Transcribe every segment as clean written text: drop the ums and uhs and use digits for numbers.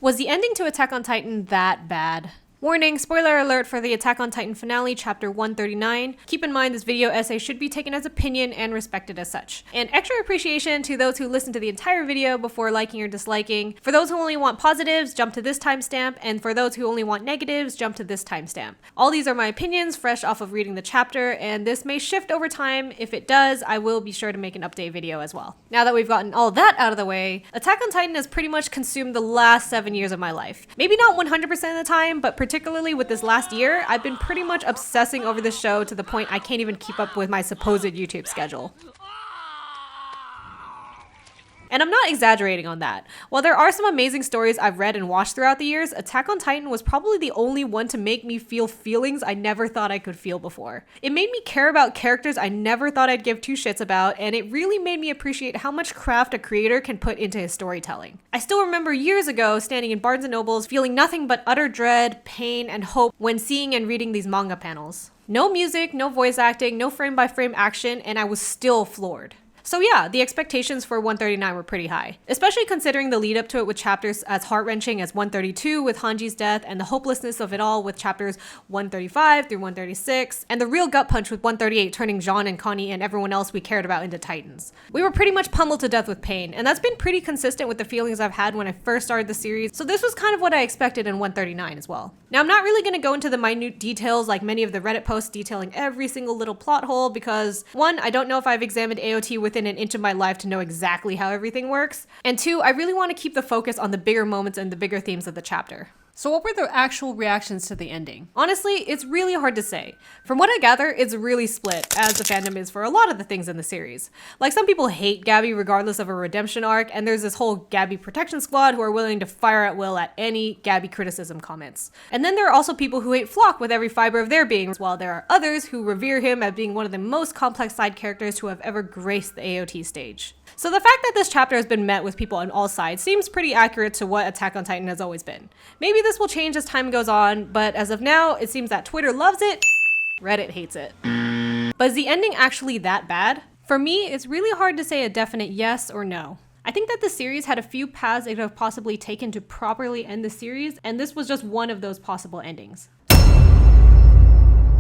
Was the ending to Attack on Titan that bad? Warning, spoiler alert for the Attack on Titan finale, chapter 139. Keep in mind this video essay should be taken as opinion and respected as such. And extra appreciation to those who listen to the entire video before liking or disliking. For those who only want positives, jump to this timestamp, and for those who only want negatives, jump to this timestamp. All these are my opinions, fresh off of reading the chapter, and this may shift over time. If it does, I will be sure to make an update video as well. Now that we've gotten all that out of the way, Attack on Titan has pretty much consumed the last 7 years of my life. Maybe not 100% of the time, but particularly with this last year, I've been pretty much obsessing over the show to the point I can't even keep up with my supposed YouTube schedule. And I'm not exaggerating on that. While there are some amazing stories I've read and watched throughout the years, Attack on Titan was probably the only one to make me feel feelings I never thought I could feel before. It made me care about characters I never thought I'd give two shits about, and it really made me appreciate how much craft a creator can put into his storytelling. I still remember years ago standing in Barnes & Noble's feeling nothing but utter dread, pain, and hope when seeing and reading these manga panels. No music, no voice acting, no frame-by-frame action, and I was still floored. So yeah, the expectations for 139 were pretty high, especially considering the lead up to it with chapters as heart-wrenching as 132 with Hanji's death and the hopelessness of it all with chapters 135 through 136, and the real gut punch with 138 turning Jean and Connie and everyone else we cared about into Titans. We were pretty much pummeled to death with pain, and that's been pretty consistent with the feelings I've had when I first started the series, so this was kind of what I expected in 139 as well. Now I'm not really going to go into the minute details like many of the Reddit posts detailing every single little plot hole because, one, I don't know if I've examined AOT within an inch of my life to know exactly how everything works, and two, I really want to keep the focus on the bigger moments and the bigger themes of the chapter. So what were the actual reactions to the ending? Honestly, it's really hard to say. From what I gather, it's really split, as the fandom is for a lot of the things in the series. Like, some people hate GABI regardless of a redemption arc, and there's this whole GABI protection squad who are willing to fire at will at any GABI criticism comments. And then there are also people who hate Flock with every fiber of their being, while there are others who revere him as being one of the most complex side characters who have ever graced the AOT stage. So the fact that this chapter has been met with people on all sides seems pretty accurate to what Attack on Titan has always been. Maybe this will change as time goes on, but as of now, it seems that Twitter loves it, Reddit hates it. But is the ending actually that bad? For me, it's really hard to say a definite yes or no. I think that the series had a few paths it could have possibly taken to properly end the series, and this was just one of those possible endings.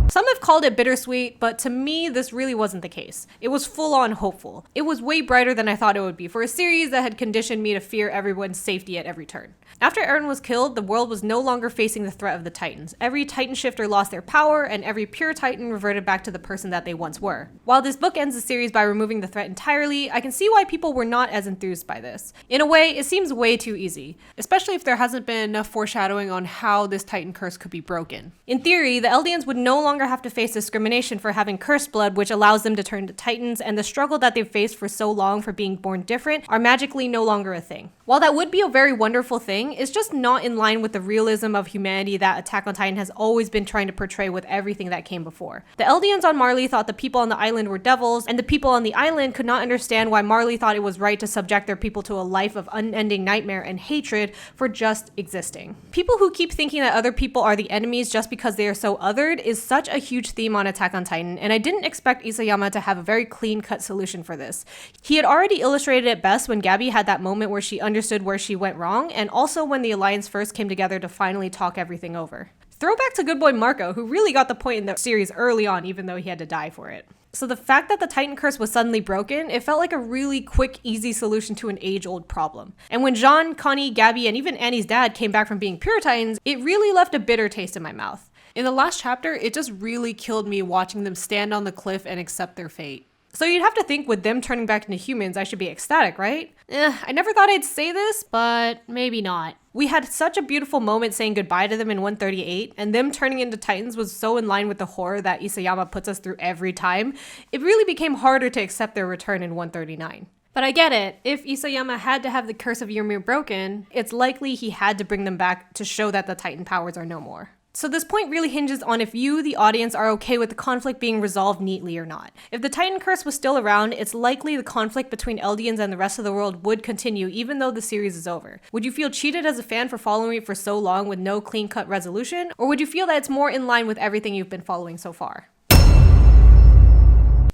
Some have called it bittersweet, but to me, this really wasn't the case. It was full-on hopeful. It was way brighter than I thought it would be for a series that had conditioned me to fear everyone's safety at every turn. After Eren was killed, the world was no longer facing the threat of the Titans. Every Titan shifter lost their power, and every pure Titan reverted back to the person that they once were. While this book ends the series by removing the threat entirely, I can see why people were not as enthused by this. In a way, it seems way too easy, especially if there hasn't been enough foreshadowing on how this Titan curse could be broken. In theory, the Eldians would no longer have to face discrimination for having cursed blood, which allows them to turn to Titans, and the struggle that they've faced for so long for being born different are magically no longer a thing. While that would be a very wonderful thing, it's just not in line with the realism of humanity that Attack on Titan has always been trying to portray with everything that came before. The Eldians on Marley thought the people on the island were devils, and the people on the island could not understand why Marley thought it was right to subject their people to a life of unending nightmare and hatred for just existing. People who keep thinking that other people are the enemies just because they are so othered is such a huge theme on Attack on Titan, and I didn't expect Isayama to have a very clean-cut solution for this. He had already illustrated it best when GABI had that moment where she understood where she went wrong, and also when the Alliance first came together to finally talk everything over. Throwback to good boy Marco, who really got the point in the series early on, even though he had to die for it. So the fact that the Titan curse was suddenly broken, it felt like a really quick, easy solution to an age-old problem. And when Jean, Connie, GABI, and even Annie's dad came back from being pure Titans, it really left a bitter taste in my mouth. In the last chapter, it just really killed me watching them stand on the cliff and accept their fate. So you'd have to think with them turning back into humans, I should be ecstatic, right? I never thought I'd say this, but maybe not. We had such a beautiful moment saying goodbye to them in 138, and them turning into Titans was so in line with the horror that Isayama puts us through every time, it really became harder to accept their return in 139. But I get it. If Isayama had to have the curse of Ymir broken, it's likely he had to bring them back to show that the Titan powers are no more. So this point really hinges on if you, the audience, are okay with the conflict being resolved neatly or not. If the Titan curse was still around, it's likely the conflict between Eldians and the rest of the world would continue even though the series is over. Would you feel cheated as a fan for following it for so long with no clean-cut resolution? Or would you feel that it's more in line with everything you've been following so far?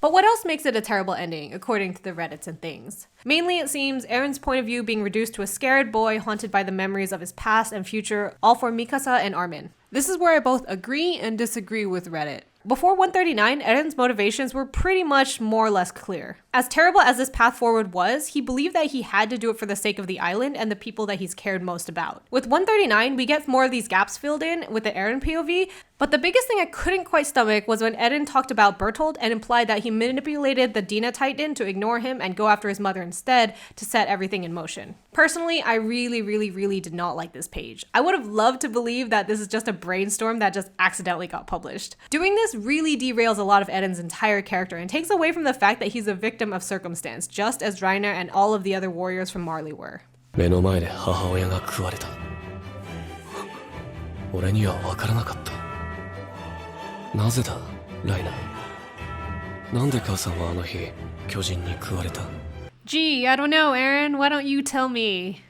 But what else makes it a terrible ending, according to the Reddits and things? Mainly, it seems, Eren's point of view being reduced to a scared boy haunted by the memories of his past and future, all for Mikasa and Armin. This is where I both agree and disagree with Reddit. Before 139, Eren's motivations were pretty much more or less clear. As terrible as this path forward was, he believed that he had to do it for the sake of the island and the people that he's cared most about. With 139, we get more of these gaps filled in with the Eren POV, but the biggest thing I couldn't quite stomach was when Eren talked about Bertolt and implied that he manipulated the Dina Titan to ignore him and go after his mother instead to set everything in motion. Personally, I really did not like this page. I would have loved to believe that this is just a brainstorm that just accidentally got published. Doing this really derails a lot of Eren's entire character and takes away from the fact that he's a victim of circumstance, just as Reiner and all of the other warriors from Marley were. 目の前で母親が食われた。俺には分からなかった。なぜだ、ライナー。なんで母さんはあの日、巨人に食われた？ Gee, I don't know, Eren. Why don't you tell me?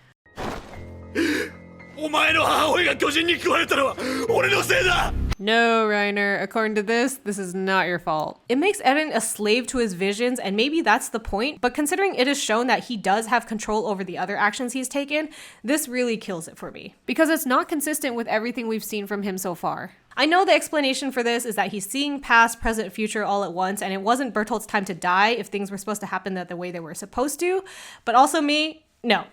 お前の母親が巨人に食われたのは俺のせいだ! No, Reiner, according to this is not your fault. It makes Eren a slave to his visions, and maybe that's the point, but considering it is shown that he does have control over the other actions he's taken, this really kills it for me. Because it's not consistent with everything we've seen from him so far. I know the explanation for this is that he's seeing past, present, future all at once, and it wasn't Bertolt's time to die if things were supposed to happen the way they were supposed to, but also me, no.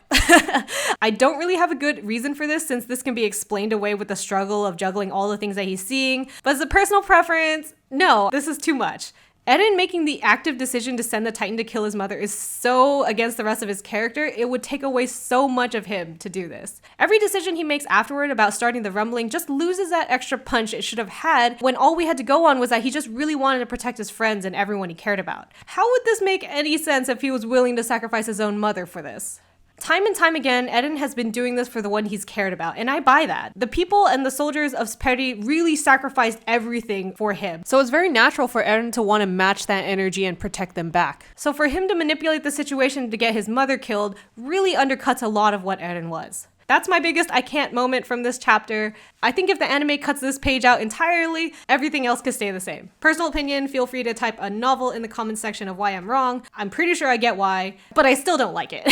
I don't really have a good reason for this, since this can be explained away with the struggle of juggling all the things that he's seeing, but as a personal preference, no, this is too much. Eren making the active decision to send the Titan to kill his mother is so against the rest of his character, it would take away so much of him to do this. Every decision he makes afterward about starting the rumbling just loses that extra punch it should have had when all we had to go on was that he just really wanted to protect his friends and everyone he cared about. How would this make any sense if he was willing to sacrifice his own mother for this? Time and time again, Eren has been doing this for the one he's cared about, and I buy that. The people and the soldiers of Speri really sacrificed everything for him. So it's very natural for Eren to want to match that energy and protect them back. So for him to manipulate the situation to get his mother killed really undercuts a lot of what Eren was. That's my biggest I can't moment from this chapter. I think if the anime cuts this page out entirely, everything else could stay the same. Personal opinion, feel free to type a novel in the comments section of why I'm wrong. I'm pretty sure I get why, but I still don't like it.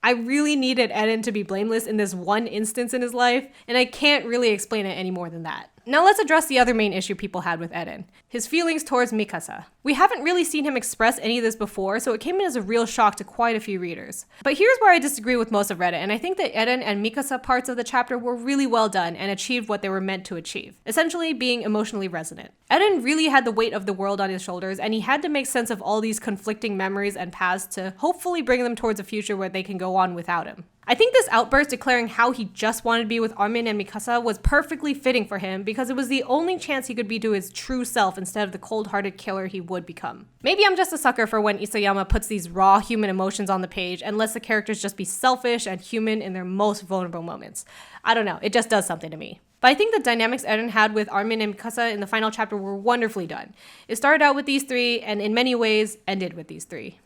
I really needed Eren to be blameless in this one instance in his life, and I can't really explain it any more than that. Now let's address the other main issue people had with Eren, his feelings towards Mikasa. We haven't really seen him express any of this before, so it came in as a real shock to quite a few readers. But here's where I disagree with most of Reddit, and I think that Eren and Mikasa parts of the chapter were really well done and achieved what they were meant to achieve, essentially being emotionally resonant. Eren really had the weight of the world on his shoulders, and he had to make sense of all these conflicting memories and paths to hopefully bring them towards a future where they can go on without him. I think this outburst declaring how he just wanted to be with Armin and Mikasa was perfectly fitting for him because it was the only chance he could be to his true self instead of the cold-hearted killer he would become. Maybe I'm just a sucker for when Isayama puts these raw human emotions on the page and lets the characters just be selfish and human in their most vulnerable moments. I don't know, it just does something to me. But I think the dynamics Eren had with Armin and Mikasa in the final chapter were wonderfully done. It started out with these three and in many ways ended with these three.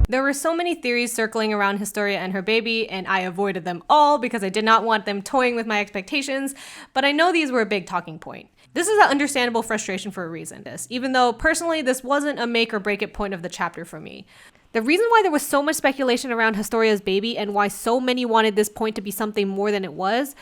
There were so many theories circling around Historia and her baby, and I avoided them all because I did not want them toying with my expectations, but I know these were a big talking point. This is an understandable frustration for a reason, even though personally this wasn't a make or break it point of the chapter for me. The reason why there was so much speculation around Historia's baby and why so many wanted this point to be something more than it was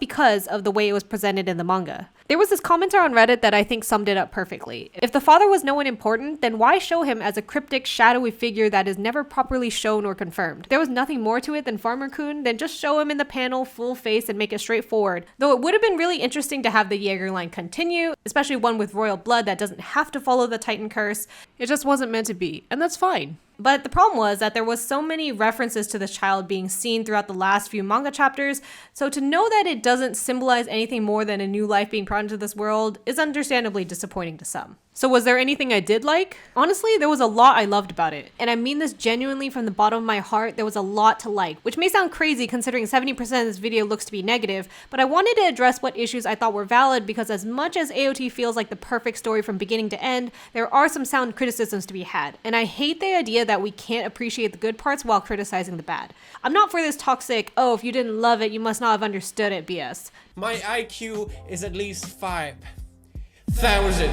because of the way it was presented in the manga. There was this commenter on Reddit that I think summed it up perfectly. If the father was no one important, then why show him as a cryptic, shadowy figure that is never properly shown or confirmed? If there was nothing more to it than Farmer-kun, then just show him in the panel full face and make it straightforward. Though it would have been really interesting to have the Jaeger line continue, especially one with royal blood that doesn't have to follow the Titan curse. It just wasn't meant to be, and that's fine. But the problem was that there was so many references to this child being seen throughout the last few manga chapters, so to know that it doesn't symbolize anything more than a new life being brought into this world is understandably disappointing to some. So was there anything I did like? Honestly, there was a lot I loved about it. And I mean this genuinely from the bottom of my heart, there was a lot to like, which may sound crazy considering 70% of this video looks to be negative, but I wanted to address what issues I thought were valid because as much as AOT feels like the perfect story from beginning to end, there are some sound criticisms to be had. And I hate the idea that we can't appreciate the good parts while criticizing the bad. I'm not for this toxic, oh, if you didn't love it, you must not have understood it BS. My IQ is at least 5,000.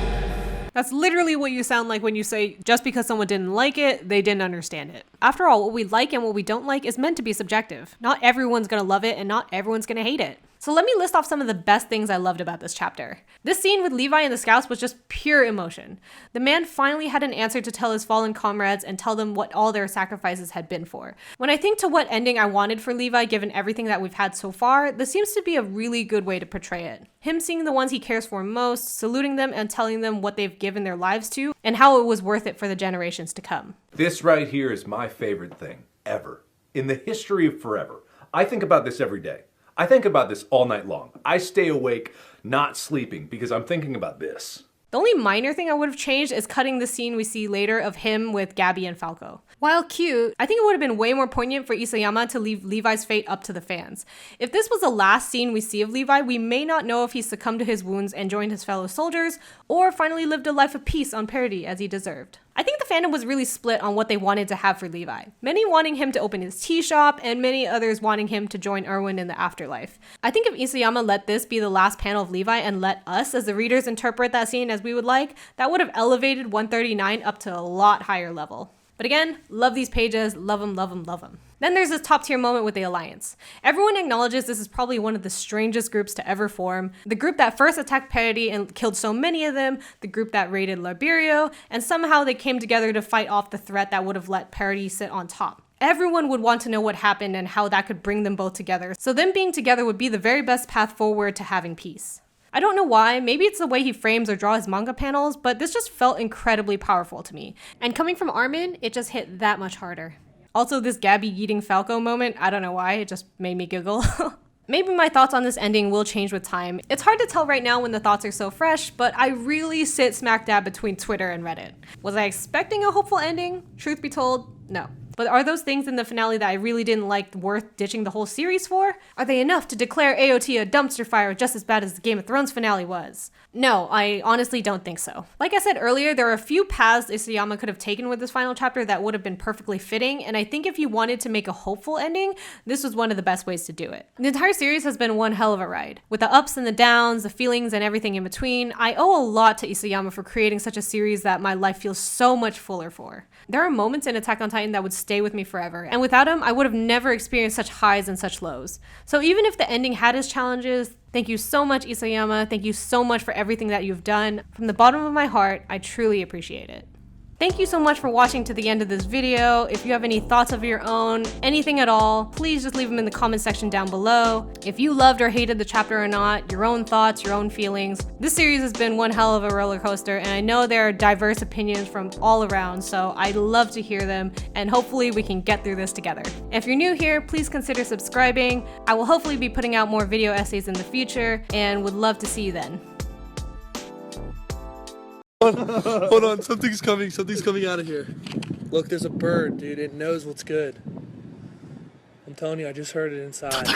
That's literally what you sound like when you say just because someone didn't like it, they didn't understand it. After all, what we like and what we don't like is meant to be subjective. Not everyone's gonna love it and not everyone's gonna hate it. So let me list off some of the best things I loved about this chapter. This scene with Levi and the scouts was just pure emotion. The man finally had an answer to tell his fallen comrades and tell them what all their sacrifices had been for. When I think to what ending I wanted for Levi given everything that we've had so far, this seems to be a really good way to portray it. Him seeing the ones he cares for most, saluting them and telling them what they've given their lives to, and how it was worth it for the generations to come. This right here is my favorite thing, ever. In the history of forever. I think about this every day. I think about this all night long. I stay awake, not sleeping, because I'm thinking about this. The only minor thing I would have changed is cutting the scene we see later of him with Gabi and Falco. While cute, I think it would have been way more poignant for Isayama to leave Levi's fate up to the fans. If this was the last scene we see of Levi, we may not know if he succumbed to his wounds and joined his fellow soldiers, or finally lived a life of peace on Paradis as he deserved. I think the fandom was really split on what they wanted to have for Levi. Many wanting him to open his tea shop, and many others wanting him to join Erwin in the afterlife. I think if Isayama let this be the last panel of Levi and let us as the readers interpret that scene as we would like, that would have elevated 139 up to a lot higher level. But again, love these pages, love them, love them, love them. Then there's this top tier moment with the Alliance. Everyone acknowledges this is probably one of the strangest groups to ever form. The group that first attacked Paradis and killed so many of them, the group that raided Liberio, and somehow they came together to fight off the threat that would have let Paradis sit on top. Everyone would want to know what happened and how that could bring them both together, so them being together would be the very best path forward to having peace. I don't know why, maybe it's the way he frames or draws his manga panels, but this just felt incredibly powerful to me. And coming from Armin, it just hit that much harder. Also, this Gabi eating Falco moment, I don't know why, it just made me giggle. Maybe my thoughts on this ending will change with time. It's hard to tell right now when the thoughts are so fresh, but I really sit smack dab between Twitter and Reddit. Was I expecting a hopeful ending? Truth be told, no. But are those things in the finale that I really didn't like worth ditching the whole series for? Are they enough to declare AOT a dumpster fire just as bad as the Game of Thrones finale was? No, I honestly don't think so. Like I said earlier, there are a few paths Isayama could have taken with this final chapter that would have been perfectly fitting, and I think if you wanted to make a hopeful ending, this was one of the best ways to do it. The entire series has been one hell of a ride. With the ups and the downs, the feelings and everything in between, I owe a lot to Isayama for creating such a series that my life feels so much fuller for. There are moments in Attack on Titan that would stay with me forever, and without him, I would have never experienced such highs and such lows. So even if the ending had its challenges, thank you so much, Isayama. Thank you so much for everything that you've done. From the bottom of my heart, I truly appreciate it. Thank you so much for watching to the end of this video. If you have any thoughts of your own, anything at all, please just leave them in the comment section down below. If you loved or hated the chapter or not, your own thoughts, your own feelings. This series has been one hell of a roller coaster, and I know there are diverse opinions from all around, so I'd love to hear them, and hopefully we can get through this together. If you're new here, please consider subscribing. I will hopefully be putting out more video essays in the future, and would love to see you then. Hold on, something's coming out of here. Look, there's a bird, dude. It knows what's good. I'm telling you, I just heard it inside.